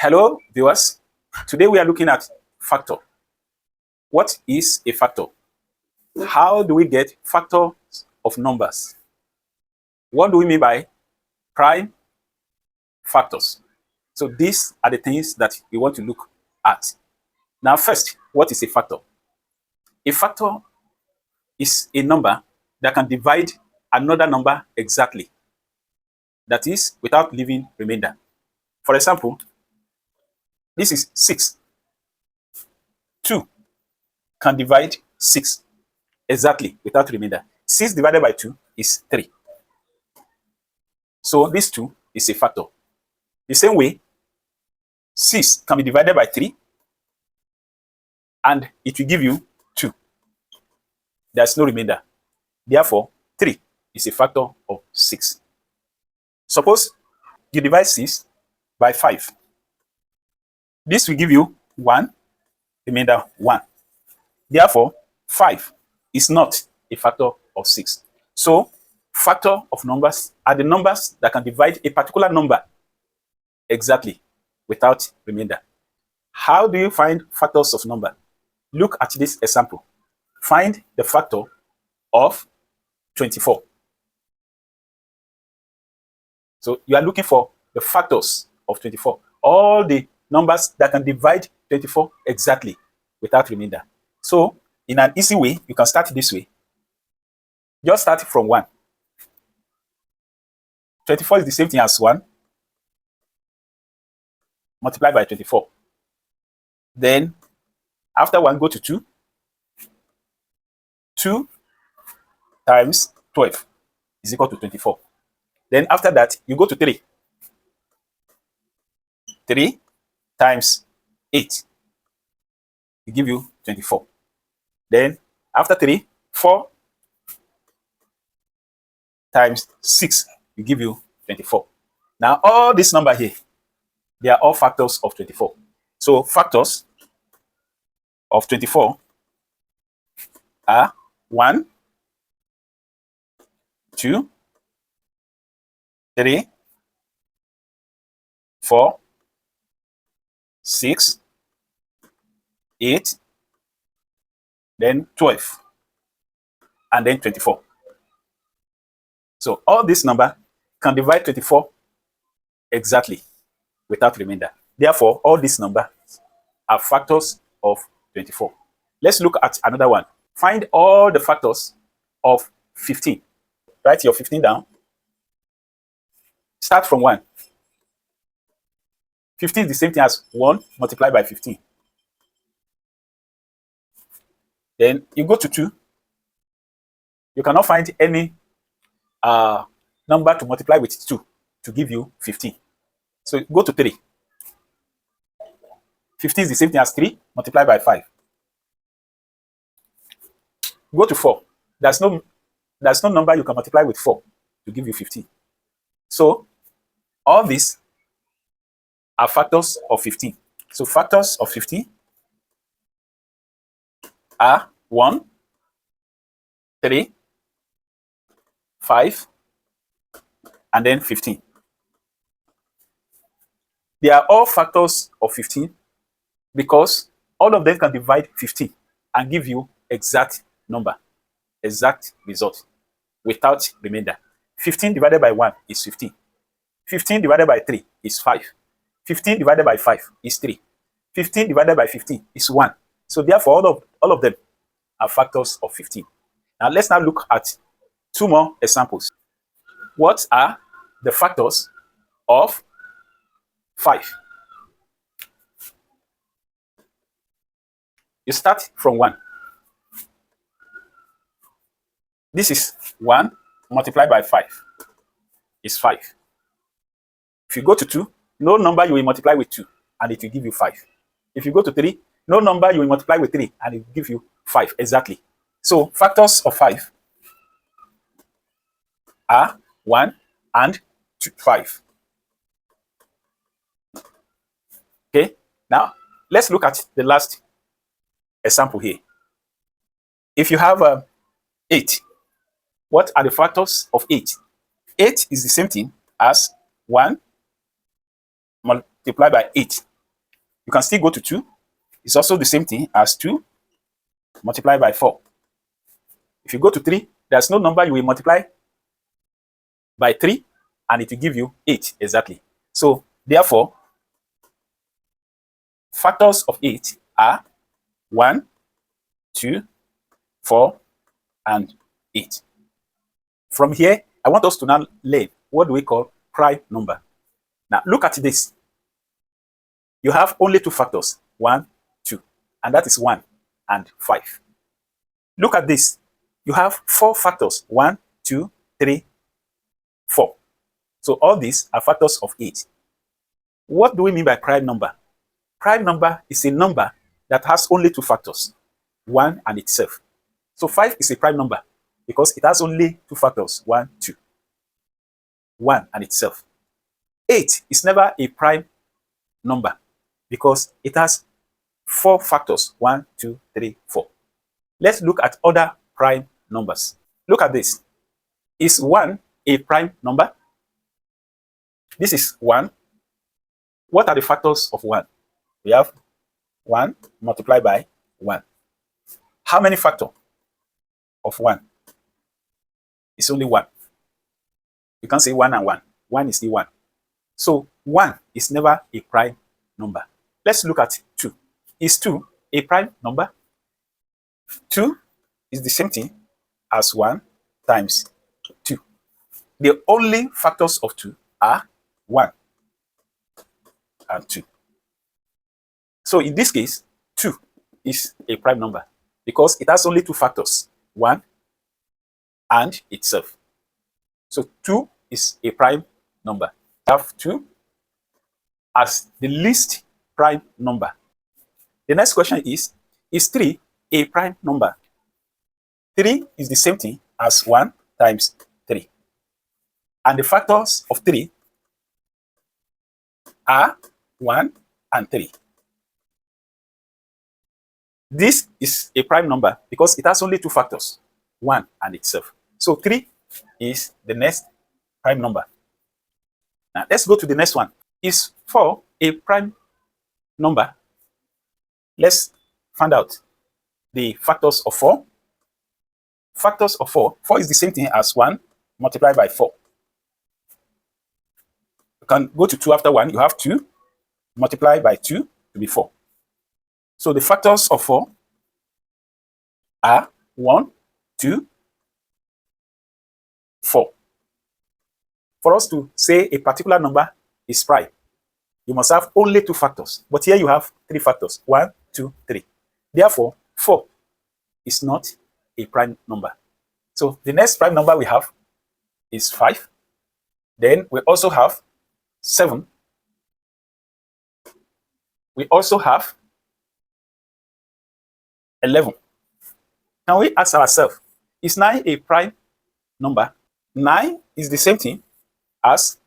Hello, viewers. Today we are looking at factor. What is a factor? How do we get factors of numbers? What do we mean by prime factors? So these are the things that we want to look at. Now first, what is a factor? A factor is a number that can divide another number exactly. That is, without leaving remainder. For example, this is 6. 2 can divide 6 exactly without remainder. 6 divided by 2 is 3. So this 2 is a factor. The same way, 6 can be divided by 3 and it will give you 2. There's no remainder. Therefore, 3 is a factor of 6. Suppose you divide 6 by 5. This will give you 1, remainder 1. Therefore, 5 is not a factor of 6. So, factor of numbers are the numbers that can divide a particular number exactly without remainder. How do you find factors of number? Look at this example. Find the factor of 24. So you are looking for the factors of 24. All the numbers that can divide 24 exactly without remainder. So in an easy way, you can start this way. Just start from 1. 24 is the same thing as 1 multiplied by 24. Then after 1, go to 2. 2 times 12 is equal to 24. Then after that, you go to 3. 3 times 8 will give you 24. Then after 3, 4 times 6 will give you 24. Now all this number here, they are all factors of 24. So factors of 24 are 1, 2, 3, 4, 6, 8, then 12, and then 24. So all this number can divide 24 exactly without remainder. Therefore, all these numbers are factors of 24. Let's look at another one. Find all the factors of 15. Write your 15 down. Start from 1. 15 is the same thing as 1 multiplied by 15. Then you go to 2. You cannot find any number to multiply with 2 to give you 15. So go to 3. 15 is the same thing as 3 multiplied by 5. Go to 4. There's no number you can multiply with 4 to give you 15. So all these are factors of 15. So factors of 15 are 1, 3, 5, and then 15. They are all factors of 15 because all of them can divide 15 and give you exact number, exact result without remainder. 15 divided by 1 is 15. 15 divided by 3 is 5. 15 divided by 5 is 3. 15 divided by 15 is 1. So therefore, all of them are factors of 15. Now let's now look at 2 more examples. What are the factors of 5? You start from 1. This is 1 multiplied by 5 is 5. If you go to 2, no number you will multiply with 2 and it will give you 5. If you go to 3, no number you will multiply with 3 and it will give you 5 exactly. So factors of 5 are 1 and 5. Okay, now let's look at the last example here. If you have 8, what are the factors of 8? 8 is the same thing as 1 multiplied by 8 You can still go to 2. It's also the same thing as 2 multiplied by 4. If you go to 3, there's no number you will multiply by 3, and it will give you 8 exactly. So therefore, factors of 8 are 1, 2, 4, and 8. From here, I want us to now learn what do we call prime number. Now look at this. You have only 2 factors, 1, 2, and that is 1 and 5. Look at this. You have 4 factors, 1, 2, 3, 4. So all these are factors of 8. What do we mean by prime number? Prime number is a number that has only 2 factors, 1 and itself. So 5 is a prime number because it has only 2 factors, 1, 2. 1 and itself. 8 is never a prime number because it has 4 factors, 1, 2, 3, 4. Let's look at other prime numbers. Look at this. Is 1 a prime number? This is 1. What are the factors of 1? We have 1 multiplied by 1. How many factors of 1? It's only 1. You can't say 1 and 1. 1 is the 1. So 1 is never a prime number. Let's look at 2. Is 2 a prime number? 2 is the same thing as 1 times 2. The only factors of 2 are 1 and 2. So in this case, 2 is a prime number because it has only 2 factors, 1 and itself. So 2 is a prime number. We have 2 as the least prime number. The next question is 3 a prime number? 3 is the same thing as 1 times 3. And the factors of 3 are 1 and 3. This is a prime number because it has only 2 factors, 1 and itself. So 3 is the next prime number. Now let's go to the next one. Is 4 a prime number? Let's find out the factors of 4. Factors of 4. 4 is the same thing as 1 multiplied by 4. You can go to 2 after 1. You have 2 multiplied by 2 to be 4. So the factors of 4 are 1, 2, 4. For us to say a particular number is prime, you must have only 2 factors. But here you have 3 factors, 1, 2, 3. Therefore, 4 is not a prime number. So the next prime number we have is 5. Then we also have 7. We also have 11. Can we ask ourselves, is 9 a prime number? 9 is the same thing as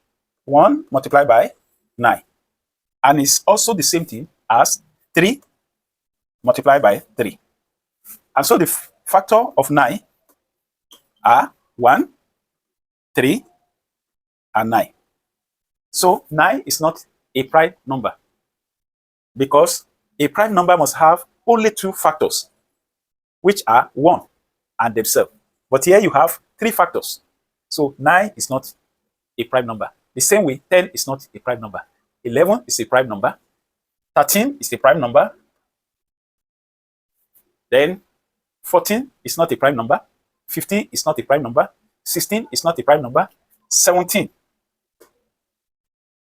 1 multiplied by 9. And it's also the same thing as 3 multiplied by 3. And so the factor of 9 are 1, 3, and 9. So 9 is not a prime number because a prime number must have only 2 factors, which are 1 and themselves. But here you have 3 factors. So 9 is not a prime number. The same way, 10 is not a prime number. 11 is a prime number. 13 is a prime number. Then 14 is not a prime number. 15 is not a prime number. 16 is not a prime number. 17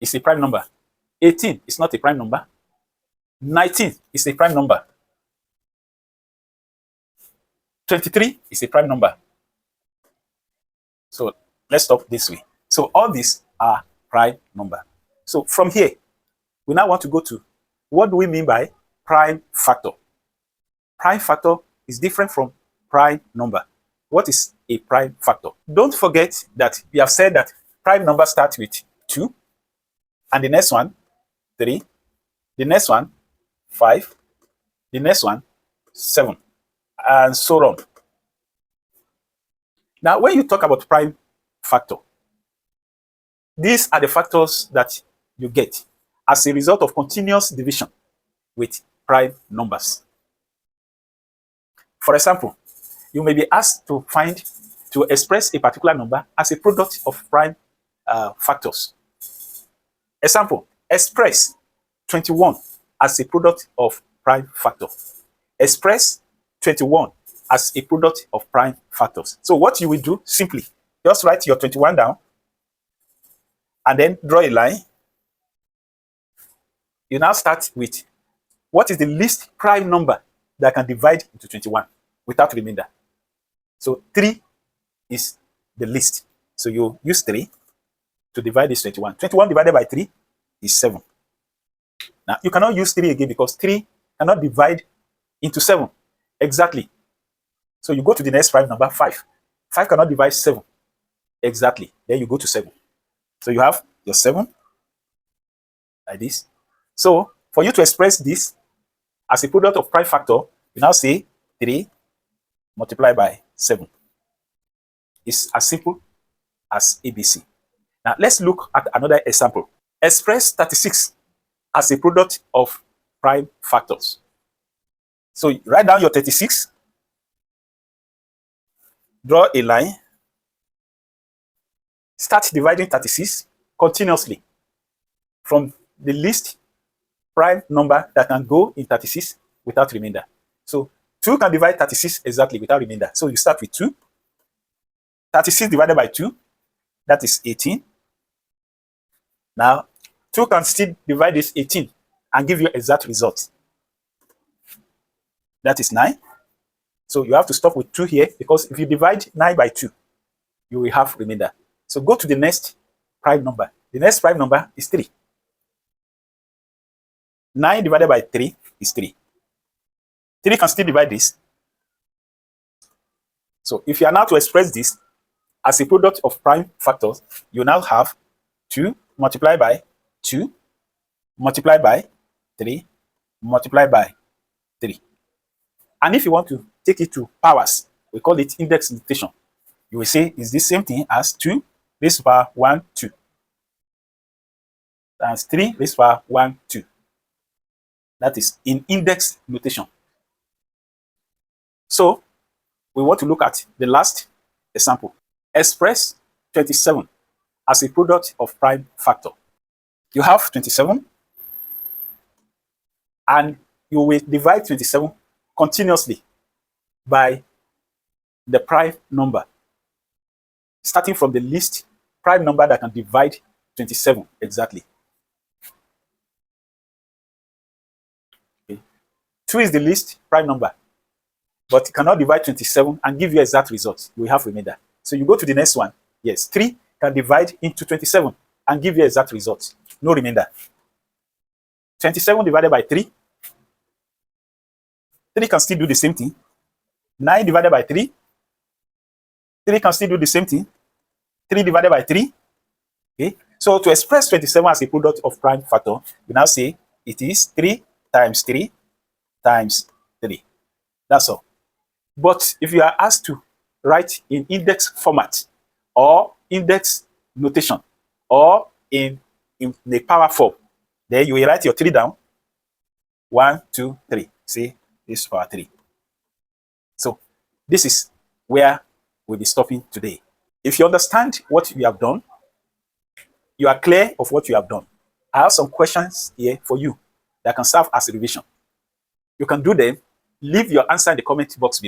is a prime number. 18 is not a prime number. 19 is a prime number. 23 is a prime number. So let's stop this way. So all these are prime number. So from here, we now want to go to what do we mean by prime factor? Prime factor is different from prime number. What is a prime factor? Don't forget that we have said that prime numbers start with 2, and the next one, 3, the next one, 5, the next one, 7, and so on. Now, when you talk about prime factor, these are the factors that you get as a result of continuous division. with prime numbers. For example, you may be asked to express a particular number as a product of prime factors. Example, express 21 as a product of prime factor. Express 21 as a product of prime factors. So what you will do, simply, just write your 21 down and then draw a line. You now start with what is the least prime number that can divide into 21 without remainder. So 3 is the least. So you use 3 to divide this 21. 21 divided by 3 is 7. Now, you cannot use 3 again because 3 cannot divide into 7. Exactly. So you go to the next prime number, 5. 5 cannot divide 7. Exactly. Then you go to 7. So you have your 7 like this. So for you to express this as a product of prime factor, you now say 3 multiplied by 7. It's as simple as ABC. Now let's look at another example. Express 36 as a product of prime factors. So write down your 36, draw a line, start dividing 36 continuously from the least prime number that can go in 36 without remainder. So 2 can divide 36 exactly without remainder. So you start with 2. 36 divided by 2, that is 18. Now, 2 can still divide this 18 and give you exact result. That is 9. So you have to stop with 2 here because if you divide 9 by 2, you will have remainder. So go to the next prime number. The next prime number is 3. 9 divided by 3 is 3. 3 can still divide this. So if you are now to express this as a product of prime factors, you now have 2 multiplied by 2 multiplied by 3 multiplied by 3. And if you want to take it to powers, we call it index notation. You will say is the same thing as 2 raised to the power 1, 2 times 3 raised to the power 1, 2. That is in index notation. So we want to look at the last example. Express 27 as a product of prime factor. You have 27 and you will divide 27 continuously by the prime number, starting from the least prime number that can divide 27 exactly. Okay. 2 is the least prime number, but it cannot divide 27 and give you exact results. You will have remainder. So you go to the next one. Yes, 3 can divide into 27 and give you exact results. No remainder. 27 divided by 3. 3 can still do the same thing. 9 divided by 3. 3 can still do the same thing. 3 divided by 3. Okay. So to express 27 as a product of prime factor, we now say it is 3 times 3 times 3. That's all. But if you are asked to write in index format or index notation or in a power form, then you will write your 3 down. 1, 2, 3. See, this is power 3. So this is where we'll be stopping today. If you understand what you have done, you are clear of what you have done, I have some questions here for you that can serve as a revision. You can do them. Leave your answer in the comment box below.